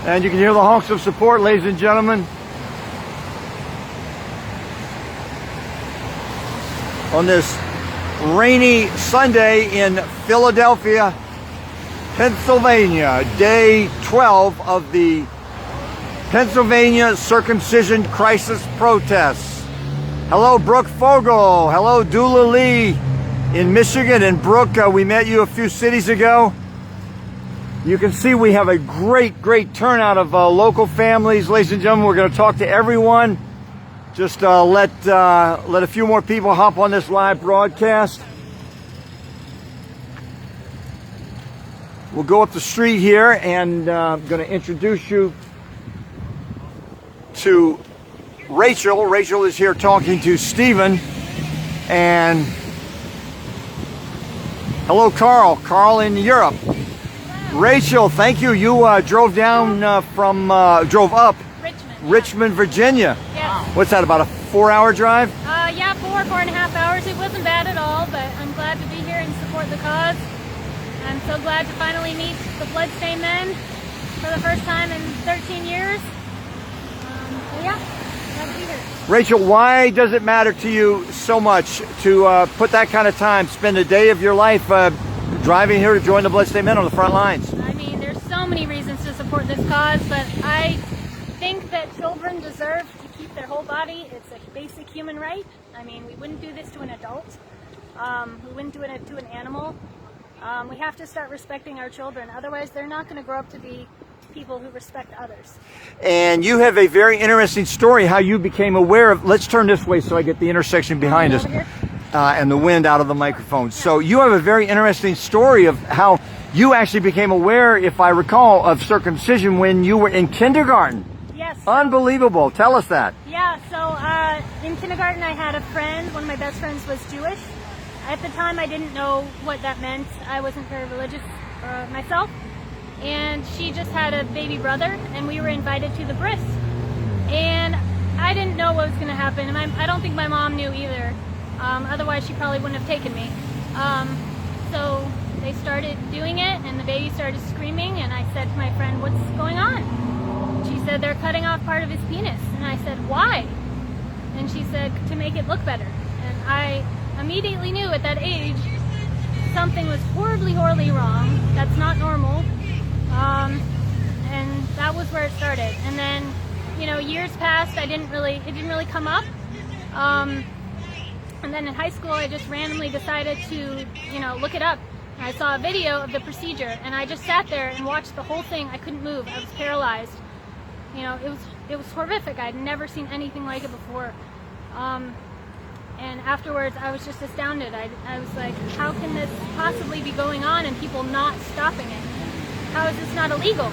And you can hear the honks of support, ladies and gentlemen, on this rainy Sunday in Philadelphia, Pennsylvania, day 12 of the Pennsylvania circumcision crisis protests. Hello, Brooke Fogel. Hello, Dula Lee in Michigan. And Brooke, we met you a few cities ago. You can see we have a great turnout of local families. Ladies and gentlemen, we're going to talk to everyone. Just let a few more people hop on this live broadcast. We'll go up the street here, and I'm going to introduce you to Rachel. Rachel is here talking to Stephen. And hello, Carl. Carl in Europe. Rachel, thank you. You drove down drove up Richmond, Virginia. Yes. What's that, about a 4-hour drive? Yeah, 4.5 hours. It wasn't bad at all, but I'm glad to be here and support the cause. I'm so glad to finally meet the Bloodstain men for the first time in 13 years. Yeah, glad to be here. Rachel, why does it matter to you so much to put that kind of time, spend a day of your life driving here to join the Bloodstain men on the front lines? I mean, there's so many reasons to support this cause, but I think that children deserve to keep their whole body. It's a basic human right. I mean, we wouldn't do this to an adult. We wouldn't do it to an animal. We have to start respecting our children. Otherwise, they're not going to grow up to be people who respect others. And you have a very interesting story how you became aware of. Let's turn this way so I get the intersection behind us and the wind out of the microphone. So you have a very interesting story of how you actually became aware, if I recall, of circumcision when you were in kindergarten. Yes. Unbelievable. Tell us that. Yeah, so in kindergarten I had a friend. One of my best friends was Jewish. At the time I didn't know what that meant. I wasn't very religious myself. And she just had a baby brother, and we were invited to the bris. And I didn't know what was going to happen, and I don't think my mom knew either. Otherwise she probably wouldn't have taken me. So they started doing it, and the baby started screaming, and I said to my friend, "What's going on?" She said, "They're cutting off part of his penis." And I said, "Why?" And she said, "To make it look better." And I immediately knew at that age something was horribly wrong. That's not normal. And that was where it started. And then, you know, years passed. It didn't really come up. And then in high school, I just randomly decided to, you know, look it up. And I saw a video of the procedure, and I just sat there and watched the whole thing. I couldn't move. I was paralyzed. You know, it was horrific. I'd never seen anything like it before. And afterwards, I was just astounded. I was like, how can this possibly be going on and people not stopping it? How is this not illegal?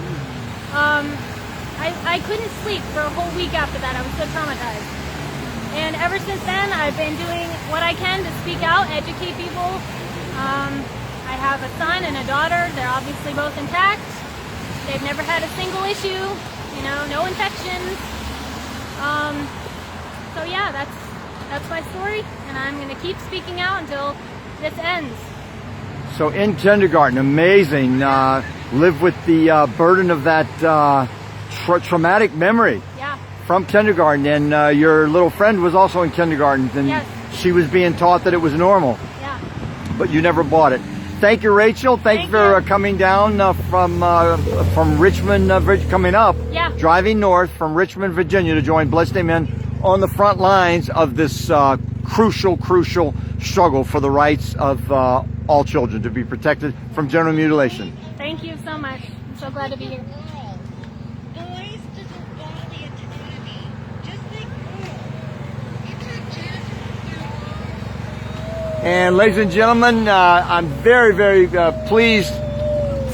I couldn't sleep for a whole week after that. I was so traumatized. And ever since then, I've been doing what I can to speak out, educate people. I have a son and a daughter. They're obviously both intact. They've never had a single issue, you know, no infections. So yeah, that's my story, and I'm going to keep speaking out until this ends. So in kindergarten, amazing. Live with the burden of that traumatic memory. Yeah. From kindergarten, and your little friend was also in kindergarten, and yes. She was being taught that it was normal. Yeah. But you never bought it. Thank you, Rachel. Thank you for coming down from Richmond, coming up, yeah. Driving north from Richmond, Virginia, to join Bloodstain men on the front lines of this crucial struggle for the rights of all children to be protected from genital mutilation. Thank you so much. I'm so glad to be here. And ladies and gentlemen, I'm very pleased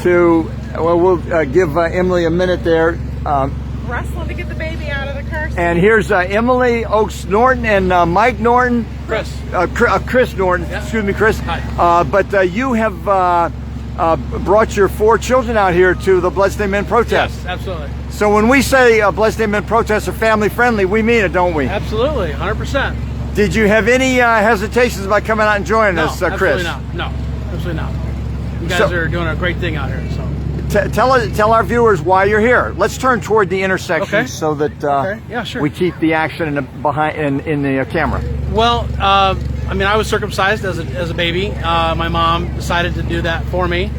to, we'll give Emily a minute there. Wrestling to get the baby out of the car seat. And here's Emily Oakes Norton and Mike Norton. Chris Norton, yeah. Excuse me, Chris. Hi. But you have brought your 4 children out here to the Bloodstain men protest. Yes, absolutely. So when we say Bloodstain men protests are family friendly, we mean it, don't we? Absolutely, 100%. Did you have any hesitations about coming out and joining us, Chris? Absolutely not. No, absolutely not. You guys are doing a great thing out here. So tell our viewers why you're here. Let's turn toward the intersection Okay. so that Yeah, sure. we keep the action in the camera. Well, I mean, I was circumcised as a baby. My mom decided to do that for me,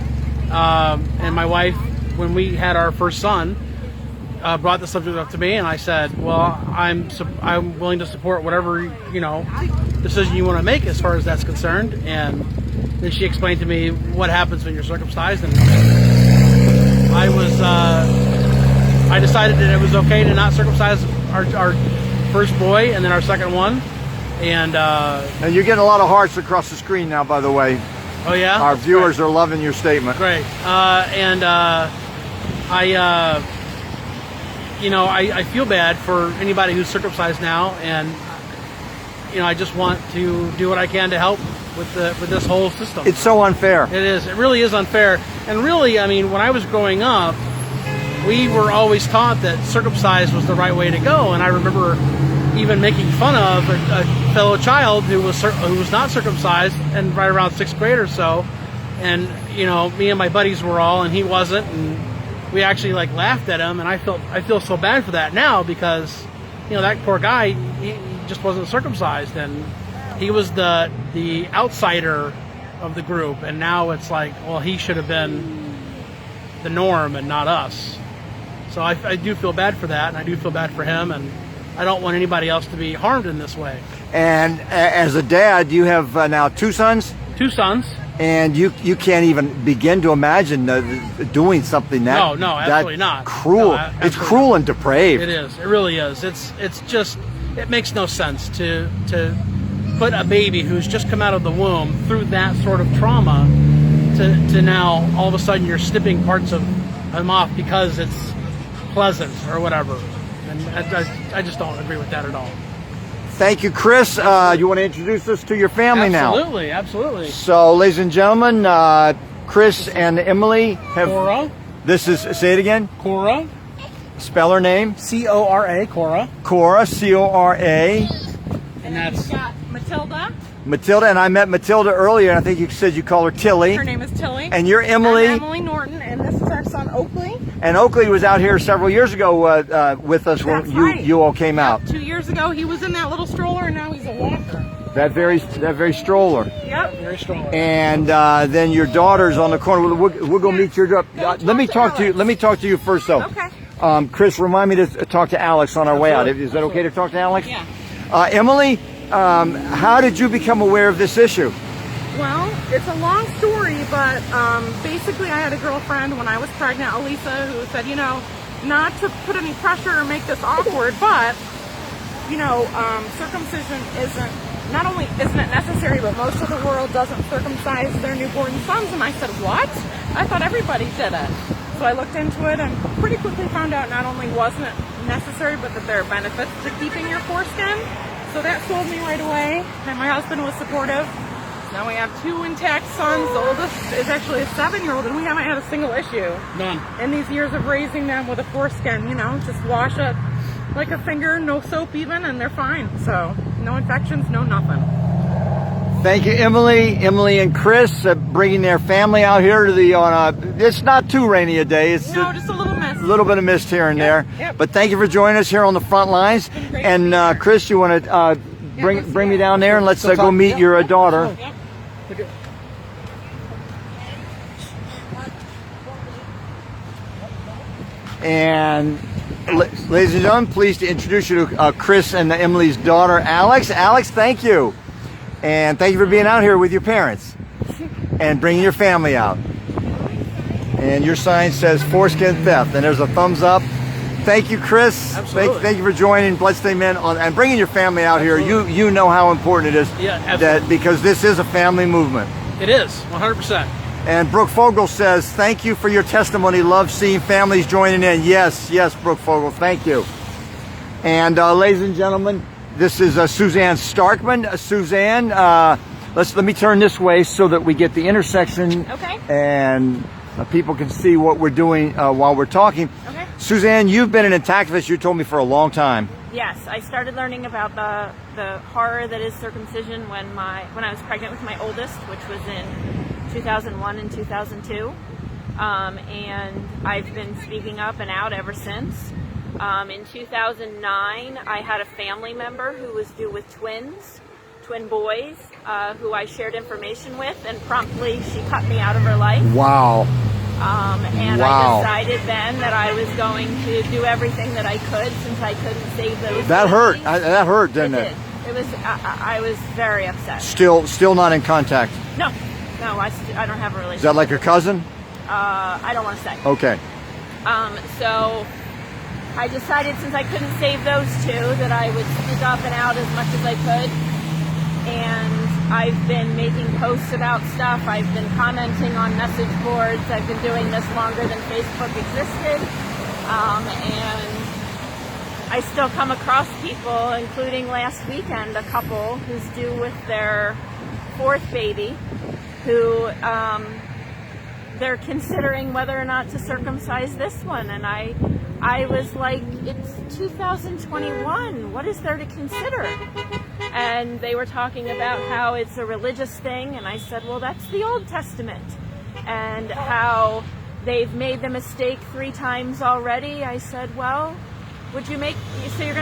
and my wife, when we had our first son, brought the subject up to me, and I said, "Well, I'm willing to support whatever decision you want to make as far as that's concerned." And then she explained to me what happens when you're circumcised, and I decided that it was okay to not circumcise our first boy and then our second one. And you're getting a lot of hearts across the screen now, by the way. Oh yeah, our viewers are loving your statement. Great. I feel bad for anybody who's circumcised now, and I just want to do what I can to help with this whole system. It's so unfair. It is. It really is unfair. And really, I mean, when I was growing up, we were always taught that circumcised was the right way to go. And I remember even making fun of a fellow child who was not circumcised, and right around 6th grade or so. And me and my buddies were all, and he wasn't, and we actually laughed at him. And I feel so bad for that now, because that poor guy, he just wasn't circumcised, and he was the outsider of the group. And now it's well, he should have been the norm and not us. So I do feel bad for that, and I do feel bad for him, and I don't want anybody else to be harmed in this way. And as a dad, you have now 2 sons? 2 sons. And you can't even begin to imagine doing something that no, absolutely not. Cruel. No, it's cruel and depraved. It is. It really is. It's just, it makes no sense to put a baby who's just come out of the womb through that sort of trauma to now all of a sudden you're snipping parts of him off because it's pleasant or whatever. And I just don't agree with that at all. Thank you, Chris. You want to introduce us to your family now? Absolutely, absolutely. So, ladies and gentlemen, Chris and Emily have... Cora. This is, say it again. Cora. Spell her name. Cora. Cora. Cora, C-O-R-A. And that's... Matilda. Matilda, and I met Matilda earlier, and I think you said you call her Tilly. Her name is Tilly. And you're Emily. I'm Emily Norton, and this is our son Oakley. And Oakley was out here several years ago with us when you all came out. 2 years ago, he was in that little stroller, and now he's a walker. That very stroller. Yep. Very strong. And then your daughter's on the corner. We'll go meet your daughter. Let me talk to you. Let me talk to you first, though. Okay. Chris, remind me to talk to Alex on our way out. Is that okay to talk to Alex? Yeah. Emily, how did you become aware of this issue? Well, it's a long story, but basically I had a girlfriend when I was pregnant, Elisa, who said, not to put any pressure or make this awkward, but, circumcision not only isn't it necessary, but most of the world doesn't circumcise their newborn sons. And I said, what? I thought everybody did it. So I looked into it and pretty quickly found out not only wasn't it necessary, but that there are benefits to keeping your foreskin. So that sold me right away, and my husband was supportive. Now we have 2 intact sons. The oldest is actually a 7-year-old, and we haven't had a single issue. None. In these years of raising them with a foreskin, just wash it like a finger, no soap even, and they're fine. So no infections, no nothing. Thank you, Emily. Emily and Chris bringing their family out here to it's not too rainy a day. It's just a little mist. A little bit of mist here and there. Yep. But thank you for joining us here on the front lines. And Chris, you want to bring me down there and let's go meet your daughter. Yep. And ladies and gentlemen, pleased to introduce you to Chris and Emily's daughter, Alex. Alex, thank you. And thank you for being out here with your parents and bringing your family out. And your sign says foreskin theft, and there's a thumbs up. Thank you, Chris. Absolutely. Thank you for joining Bloodstain Men and bringing your family out here. You know how important it is. Yeah, absolutely. Because this is a family movement. It is, 100%. And Brooke Fogel says, thank you for your testimony. Love seeing families joining in. Yes, Brooke Fogel, thank you. And ladies and gentlemen, this is Suzanne Starkman. Suzanne, let me turn this way so that we get the intersection. Okay. And people can see what we're doing while we're talking. Okay. Suzanne, you've been an activist, you told me, for a long time. Yes, I started learning about the horror that is circumcision when I was pregnant with my oldest, which was in 2001 and 2002. and I've been speaking up and out ever since. In 2009, I had a family member who was due with twin boys, who I shared information with, and promptly she cut me out of her life. Wow. And Wow. I decided then that I was going to do everything that I could, since I couldn't save those. That hurt. babies. That hurt, didn't it? It was. I was very upset. Still not in contact. No, I don't have a relationship. Is that like your cousin? I don't want to say. Okay. So I decided, since I couldn't save those two, that I would speak up and out as much as I could. And I've been making posts about stuff. I've been commenting on message boards. I've been doing this longer than Facebook existed. And I still come across people, including last weekend, a couple who's due with their fourth baby, who they're considering whether or not to circumcise this one. And I was like, it's 2021. What is there to consider? And they were talking about how it's a religious thing, and I said, well, that's the Old Testament, and how they've made the mistake 3 times already. I said, well, so you're going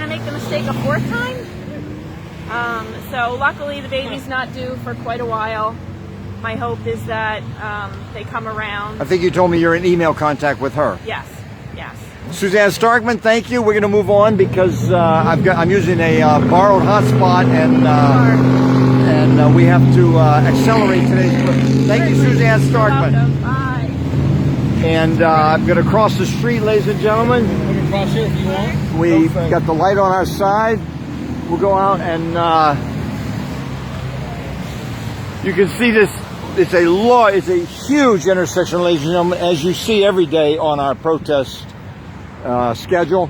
to make the mistake a 4th time? So luckily the baby's not due for quite a while. My hope is that they come around. I think you told me you're in email contact with her. Yes. Suzanne Starkman, thank you. We're going to move on because I'm using a borrowed hotspot, and we have to accelerate today's clip. Thank you, Suzanne Starkman. Welcome. Bye. And I'm going to cross the street, ladies and gentlemen. We can cross here if you want. We got the light on our side. We'll go out and you can see this. It's a huge intersection, ladies and gentlemen, as you see every day on our protest schedule.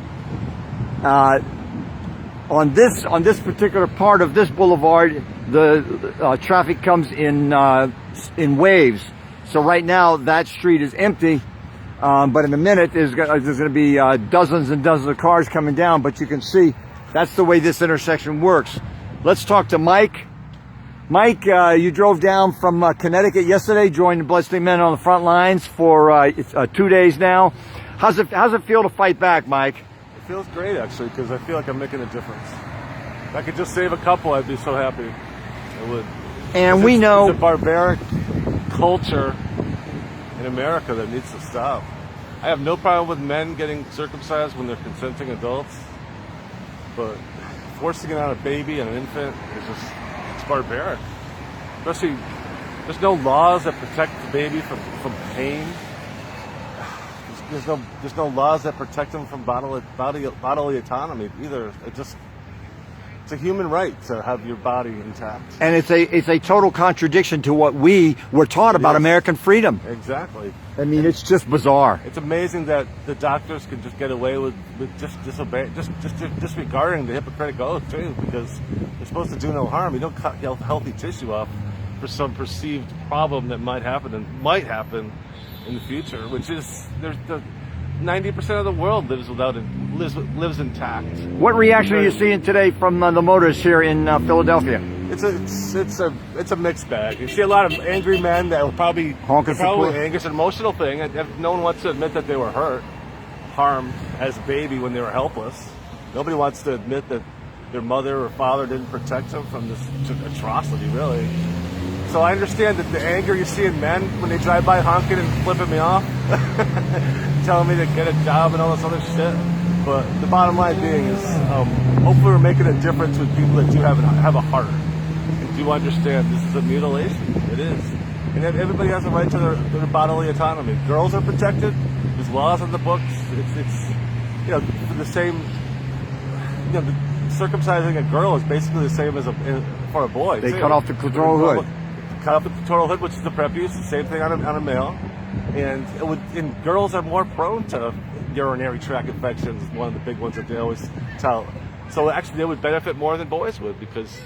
On this particular part of this boulevard, the traffic comes in waves. So right now that street is empty, but in a minute there's going to be dozens and dozens of cars coming down. But you can see that's the way this intersection works. Let's talk to Mike. Mike, you drove down from Connecticut yesterday, joined the Bloodstain Men on the front lines for 2 days now. How's it feel to fight back, Mike? It feels great, actually, because I feel like I'm making a difference. If I could just save a couple, I'd be so happy. I would. And we know it's a barbaric culture in America that needs to stop. I have no problem with men getting circumcised when they're consenting adults, but forcing it on a baby and an infant is it's barbaric. Especially, there's no laws that protect the baby from pain. There's no laws that protect them from bodily autonomy either. It's a human right to have your body intact. and it's a total contradiction to what we were taught about American freedom. Exactly. I mean, it's just bizarre. It's amazing that the doctors can just get away with just disregarding the Hippocratic Oath too, because they're supposed to do no harm. You don't cut healthy tissue off for some perceived problem that might happen in the future, which is there's 90% of the world lives intact. What reaction are you seeing today from the motorists here in Philadelphia? It's a mixed bag. You see a lot of angry men that were probably angry. It's an emotional thing. No one wants to admit that they were harmed as a baby when they were helpless. Nobody wants to admit that their mother or father didn't protect them from this atrocity, really. So I understand that the anger you see in men when they drive by honking and flipping me off, telling me to get a job and all this other shit. But the bottom line being is, hopefully we're making a difference with people that do have a heart and do understand this is a mutilation. It is. And everybody has a right to their bodily autonomy. Girls are protected. There's laws in the books. It's for the same, circumcising a girl is basically the same as for a boy. They cut off the clitoral hood. Cut off the clitoral hood, which is the prepuce, the same thing on a male. And girls are more prone to urinary tract infections, one of the big ones that they always tell. So actually they would benefit more than boys would, because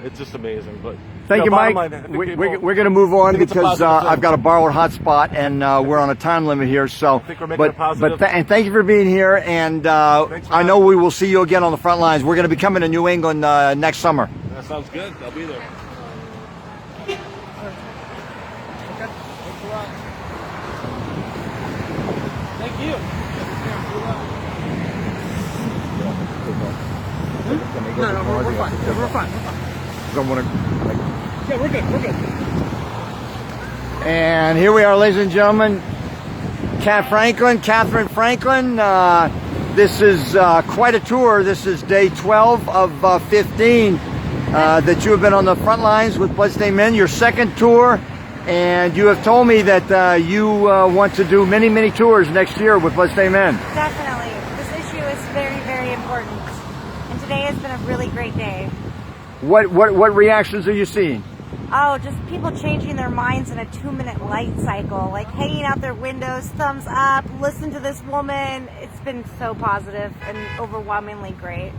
it's just amazing. But Thank you, Mike. We're going to move on because I've got a borrowed hotspot and we're on a time limit here. So, I think we're making a positive. And thank you for being here. And I know we will see you again on the front lines. We're going to be coming to New England next summer. That sounds good. I'll be there. Okay. Thanks a lot. Thank you. No, we're fine. We're fine. Yeah, we're good. We're good. And here we are, ladies and gentlemen. Catherine Franklin. This is quite a tour. This is day 12 of 15 that you have been on the front lines with Bloodstained Men. Your second tour, and you have told me that you want to do many, many tours next year with Bloodstained Men. Definitely. This issue is very, very important. And today has been a really great day. What reactions are you seeing? Oh, just people changing their minds in a 2-minute light cycle, like hanging out their windows, thumbs up, listen to this woman. It's been so positive and overwhelmingly great.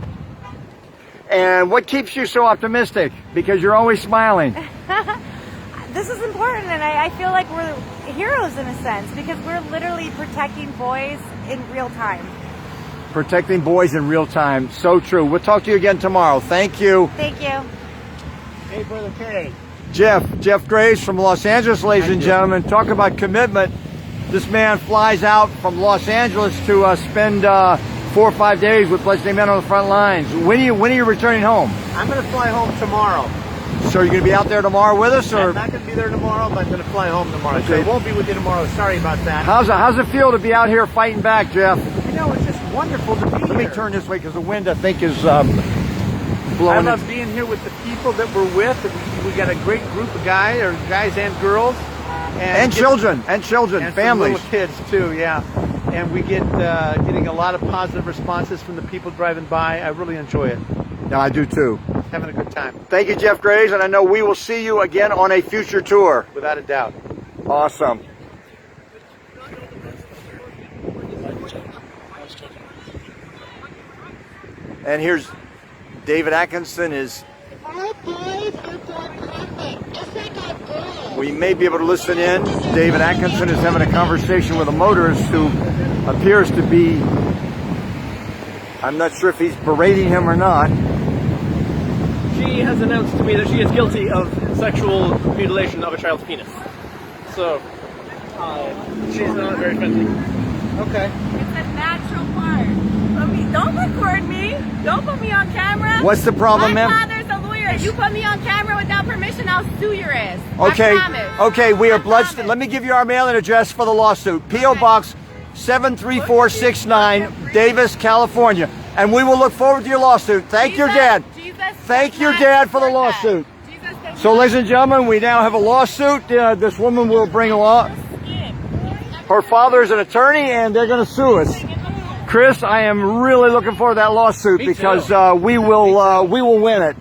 And what keeps you so optimistic? Because you're always smiling. This is important, and I feel like we're heroes in a sense, because we're literally protecting boys in real time. Protecting boys in real time. So true. We'll talk to you again tomorrow. Thank you. Thank you. Hey, Brother K. Jeff Graves from Los Angeles, ladies and gentlemen. Talk about commitment. This man flies out from Los Angeles to spend 4 or 5 days with Bloodstained Men on the front lines. When are you returning home? I'm going to fly home tomorrow. So you're going to be out there tomorrow with us, or? I'm not going to be there tomorrow, but I'm going to fly home tomorrow. Okay. So I won't be with you tomorrow. Sorry about that. How's it feel to be out here fighting back, Jeff? You know, it's just wonderful to be here. Let me turn this way because the wind, I think, is I blowing. love being here with the people that we're with. We got a great group of guys and girls. And children, and families. some little kids, too, yeah. And we get getting a lot of positive responses from the people driving by. I really enjoy it. Yeah, I do, too. Having a good time. Thank you, Jeff Graves, and I know we will see you again on a future tour. Without a doubt. Awesome. And here's David Atkinson. We may be able to listen in. David Atkinson is having a conversation with a motorist who appears to be, I'm not sure if he's berating him or not. She has announced to me that she is guilty of sexual mutilation of a child's penis. So, she's not very friendly. Okay. It's a natural part. Don't record me. Don't put me on camera. What's the problem, ma'am? My father's a lawyer. If you put me on camera without permission, I'll sue your ass. Okay, I promise. okay, we are I Bloodstained. promise. Let me give you our mailing address for the lawsuit. P.O. Box 73469, Davis, California. And we will look forward to your lawsuit. Thank your dad. Thank your dad for the lawsuit. So, ladies and gentlemen, we now have a lawsuit. This woman will bring a law. Her father is an attorney, and they're going to sue us. Chris, I am really looking forward to that lawsuit because we will win it.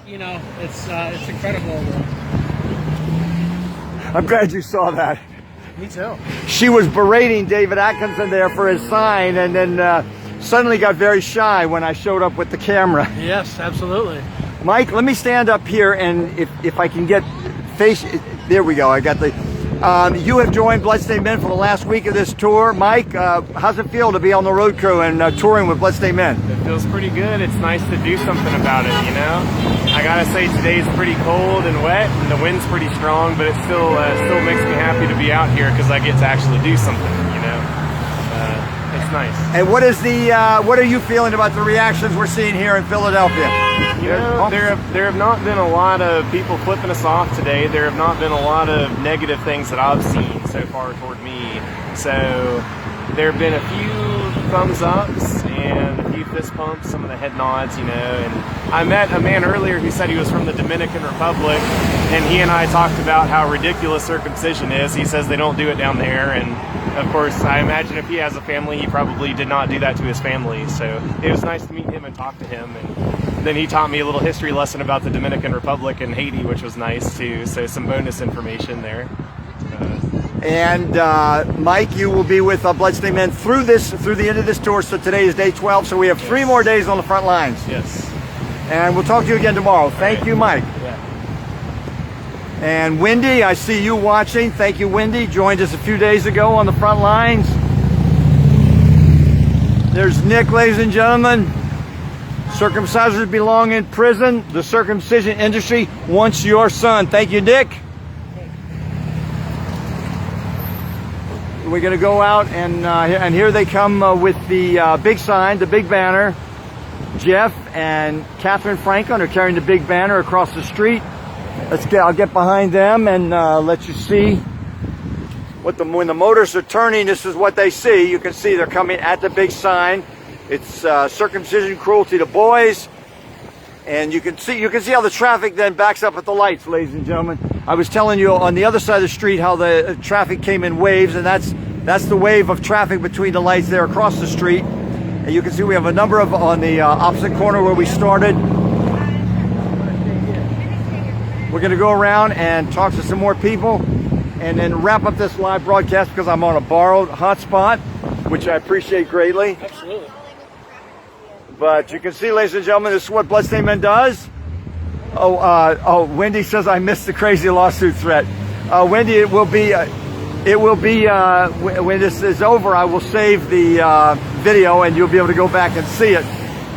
It's incredible. I'm glad you saw that. Me too. She was berating David Atkinson there for his sign, and then suddenly got very shy when I showed up with the camera. Yes, absolutely. Mike, let me stand up here, and if I can get face, there we go. I got the. You have joined Bloodstained Men for the last week of this tour. Mike, how's it feel to be on the road crew and touring with Bloodstained Men? It feels pretty good. It's nice to do something about it, you know? I gotta say today's pretty cold and wet, and the wind's pretty strong, but it still makes me happy to be out here because I get to actually do something, you know? It's nice. And what are you feeling about the reactions we're seeing here in Philadelphia? You know, there have not been a lot of people flipping us off today. There have not been a lot of negative things that I've seen so far toward me. So there have been a few thumbs ups and a few fist pumps, some of the head nods, you know. And I met a man earlier who said he was from the Dominican Republic, and he and I talked about how ridiculous circumcision is. He says they don't do it down there, and of course, I imagine if he has a family, he probably did not do that to his family. So it was nice to meet him and talk to him. And then he taught me a little history lesson about the Dominican Republic and Haiti, which was nice too. So some bonus information there. And Mike, you will be with Bloodstained Men through the end of this tour. So today is day 12. So we have 3 more days on the front lines. Yes. And we'll talk to you again tomorrow. Thank you, Mike. Yeah. And Wendy, I see you watching. Thank you, Wendy. Joined us a few days ago on the front lines. There's Nick, ladies and gentlemen. Circumcisers belong in prison. The circumcision industry wants your son. Thank you, Nick. we're going to go out, and here they come with the big sign, the big banner. Jeff and Catherine Franklin are carrying the big banner across the street. I'll get behind them and let you see when the motors are turning. This is what they see. You can see they're coming at the big sign. It's circumcision, cruelty to boys, and you can see how the traffic then backs up at the lights, ladies and gentlemen. I was telling you on the other side of the street how the traffic came in waves, and that's the wave of traffic between the lights there across the street. And you can see we have a number of on the opposite corner where we started. We're going to go around and talk to some more people and then wrap up this live broadcast because I'm on a borrowed hotspot, which I appreciate greatly. Absolutely. But you can see, ladies and gentlemen, this is what Bloodstain Men does. Wendy says I missed the crazy lawsuit threat. Wendy, it will be when this is over, I will save the video and you'll be able to go back and see it.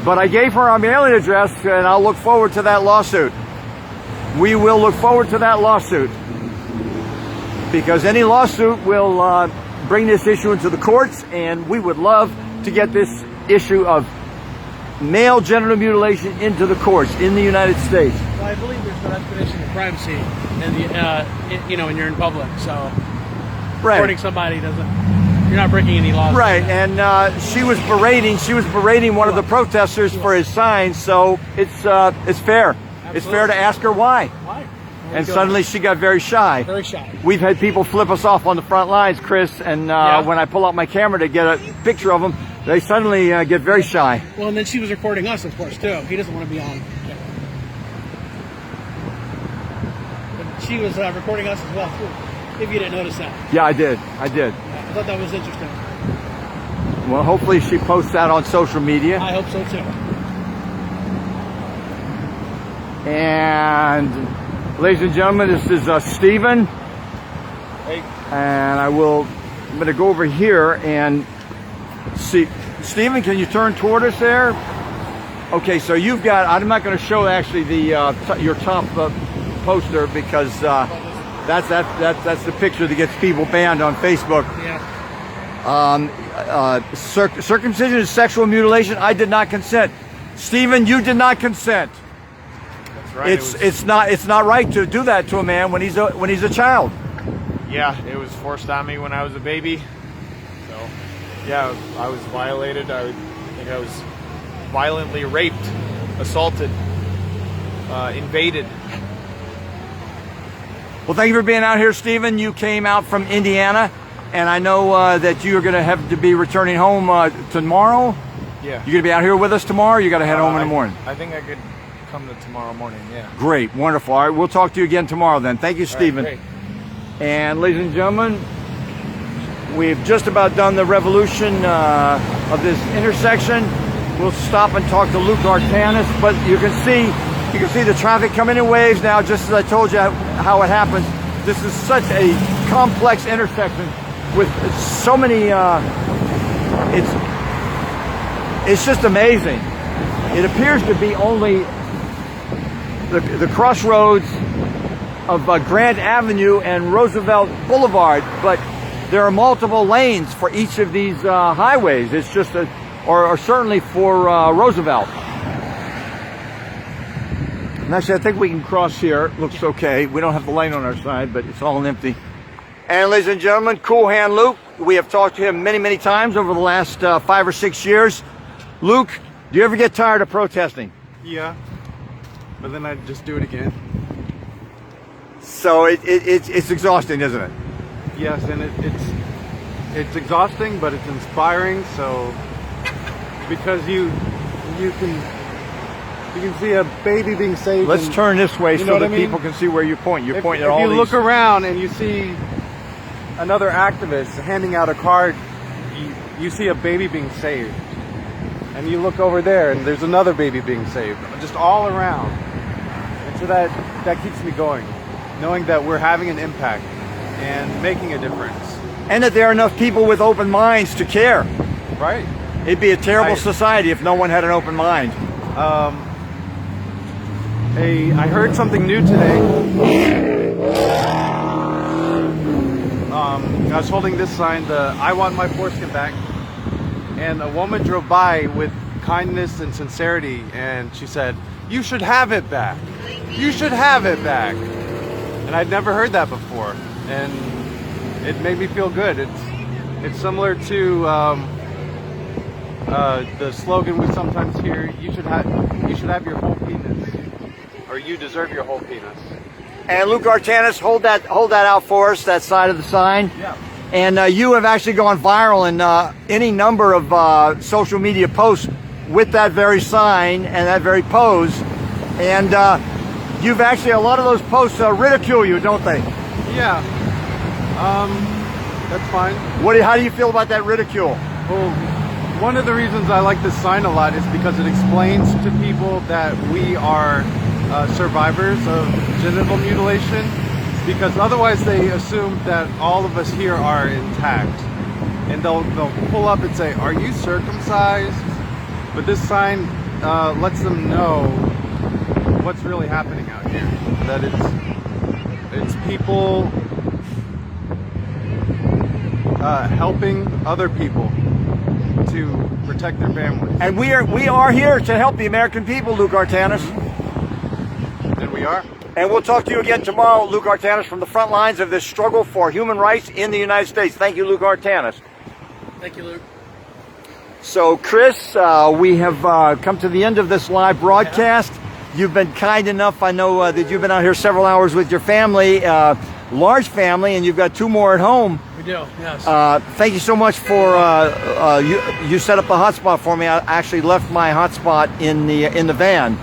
But I gave her our mailing address, and I'll look forward to that lawsuit. We will look forward to that lawsuit, because any lawsuit will bring this issue into the courts, and we would love to get this issue of male genital mutilation into the courts in the United States. Well, I believe there's no escalation of privacy, and when you're in public, so reporting somebody you're not breaking any laws. Right, and she was berating one of the protesters for his signs, so it's fair. Absolutely. It's fair to ask her why. Why? And suddenly she got very shy. Very shy. We've had people flip us off on the front lines, Chris, and when I pull out my camera to get a picture of them, they suddenly get very shy. Well, and then she was recording us, of course, too. He doesn't want to be on camera. But she was recording us as well, too, if you didn't notice that. Yeah, I did. Yeah, I thought that was interesting. Well, hopefully she posts that on social media. I hope so, too. And ladies and gentlemen, this is Stephen. Hey. And I'm going to go over here and see. Stephen, can you turn toward us there? Okay, so you've got, I'm not going to show actually your top poster, because that's the picture that gets people banned on Facebook. Yeah. Circumcision is sexual mutilation. I did not consent. Stephen, you did not consent. Right. It's not right to do that to a man when he's a child. Yeah, it was forced on me when I was a baby. So, yeah, I was violated. I think I was violently raped, assaulted, invaded. Well, thank you for being out here, Stephen. You came out from Indiana, and I know that you're going to have to be returning home tomorrow. Yeah. You're going to be out here with us tomorrow, or you got to head home in the morning? I think I could come to tomorrow morning, yeah. Great, wonderful. All right, we'll talk to you again tomorrow then. Thank you, Stephen. Right, and ladies and gentlemen, we've just about done the revolution of this intersection. We'll stop and talk to Luke Artanis, but you can see the traffic coming in waves now, just as I told you how it happens. This is such a complex intersection with so many, it's just amazing. It appears to be only the crossroads of Grant Avenue and Roosevelt Boulevard, but there are multiple lanes for each of these highways. It's just or certainly for Roosevelt. And actually, I think we can cross here. It looks okay. We don't have the lane on our side, but it's all empty. And ladies and gentlemen, Cool Hand Luke. We have talked to him many, many times over the last 5 or 6 years. Luke, do you ever get tired of protesting? Yeah, but then I just do it again. So it's exhausting, isn't it? Yes, and it's exhausting, but it's inspiring. So because you can see a baby being saved. Let's turn this way so that I mean? people can see where you point. You're pointing at if all you these. look around and you see another activist handing out a card, you see a baby being saved. And you look over there and there's another baby being saved. Just all around. And so that keeps me going. Knowing that we're having an impact and making a difference. And that there are enough people with open minds to care. Right. It'd be a terrible society if no one had an open mind. I heard something new today. I was holding this sign, the "I want my foreskin back," and a woman drove by with kindness and sincerity, and she said, "You should have it back. You should have it back." And I'd never heard that before, and it made me feel good. It's similar to the slogan we sometimes hear: "You should have your whole penis," or "You deserve your whole penis." And Luke Artanis, hold that out for us, that side of the sign. Yeah. And you have actually gone viral in any number of social media posts with that very sign and that very pose. And you've actually, a lot of those posts ridicule you, don't they? Yeah. That's fine. How do you feel about that ridicule? Well, one of the reasons I like this sign a lot is because it explains to people that we are survivors of genital mutilation, because otherwise they assume that all of us here are intact, and they'll pull up and say, "Are you circumcised?" But this sign lets them know what's really happening out here, that it's people helping other people to protect their families. And we are here to help the American people, Luke Artanis. And we are. And we'll talk to you again tomorrow, Luke Artanis, from the front lines of this struggle for human rights in the United States. Thank you, Luke Artanis. Thank you, Luke. So, Chris, we have come to the end of this live broadcast. You've been kind enough. I know that you've been out here several hours with your family, large family, and you've got 2 more at home. We do, yes. Thank you so much for you set up the hotspot for me. I actually left my hotspot in the van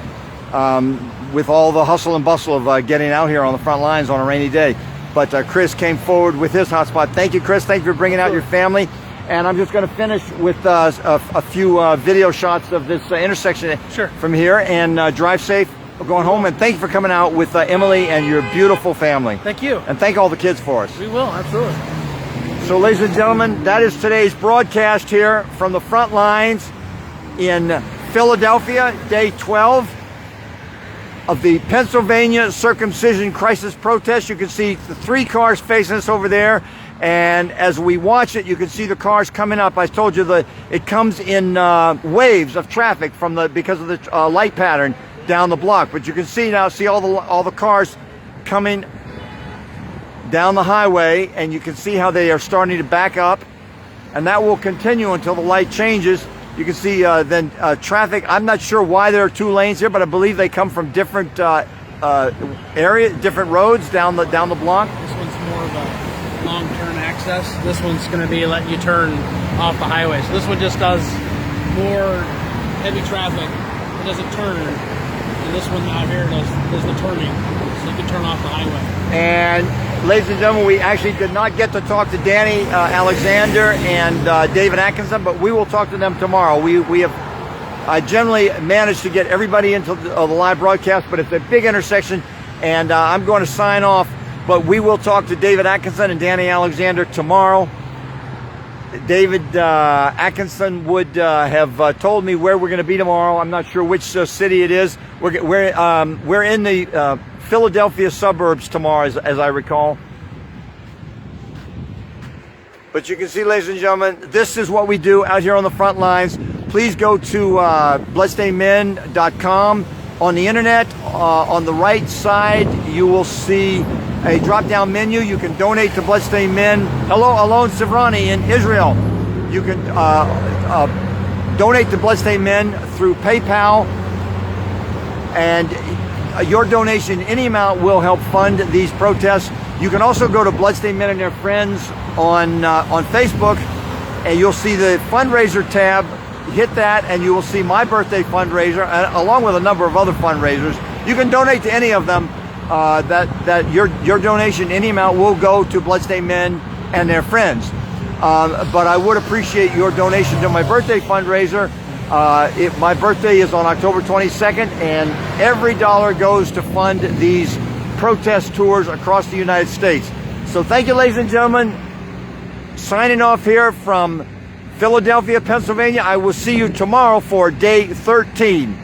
with all the hustle and bustle of getting out here on the front lines on a rainy day. But Chris came forward with his hotspot. Thank you, Chris. Thank you for bringing out your family. And I'm just going to finish with a few video shots of this intersection from here. And drive safe going home. And thank you for coming out with Emily and your beautiful family. Thank you. And thank all the kids for us. We will, absolutely. So, ladies and gentlemen, that is today's broadcast here from the front lines in Philadelphia, day 12 of the Pennsylvania circumcision crisis protest. You can see the 3 cars facing us over there. And as we watch it, you can see the cars coming up. I told you that it comes in waves of traffic because of the light pattern down the block. But you can see all the cars coming down the highway, and you can see how they are starting to back up, and that will continue until the light changes. You can see then traffic. I'm not sure why there are 2 lanes here, but I believe they come from different different roads down the block. This one's more of a long turn access. This one's going to be letting you turn off the highway. So this one just does more heavy traffic. It doesn't turn. And this one out here does the turning. So you can turn off the highway. And ladies and gentlemen, we actually did not get to talk to Danny Alexander and David Atkinson, but we will talk to them tomorrow. I generally manage to get everybody into the live broadcast, but it's a big intersection, and I'm going to sign off. But we will talk to David Atkinson and Danny Alexander tomorrow. David Atkinson would have told me where we're going to be tomorrow. I'm not sure which city it is. We're in the Philadelphia suburbs tomorrow, as I recall. But you can see, ladies and gentlemen, this is what we do out here on the front lines. Please go to bloodstainedmen.com. On the internet, on the right side, you will see a drop-down menu. You can donate to Bloodstained Men. Hello, Alon Sivrani in Israel. You can donate to Bloodstained Men through PayPal, and your donation, any amount, will help fund these protests. You can also go to Bloodstained Men and Their Friends on Facebook, and you'll see the fundraiser tab. Hit that, and you will see my birthday fundraiser, along with a number of other fundraisers. You can donate to any of them. Your donation, any amount, will go to Bloodstained Men and Their Friends. But I would appreciate your donation to my birthday fundraiser. My birthday is on October 22nd, and every dollar goes to fund these protest tours across the United States. So thank you, ladies and gentlemen. Signing off here from Philadelphia, Pennsylvania. I will see you tomorrow for day 13.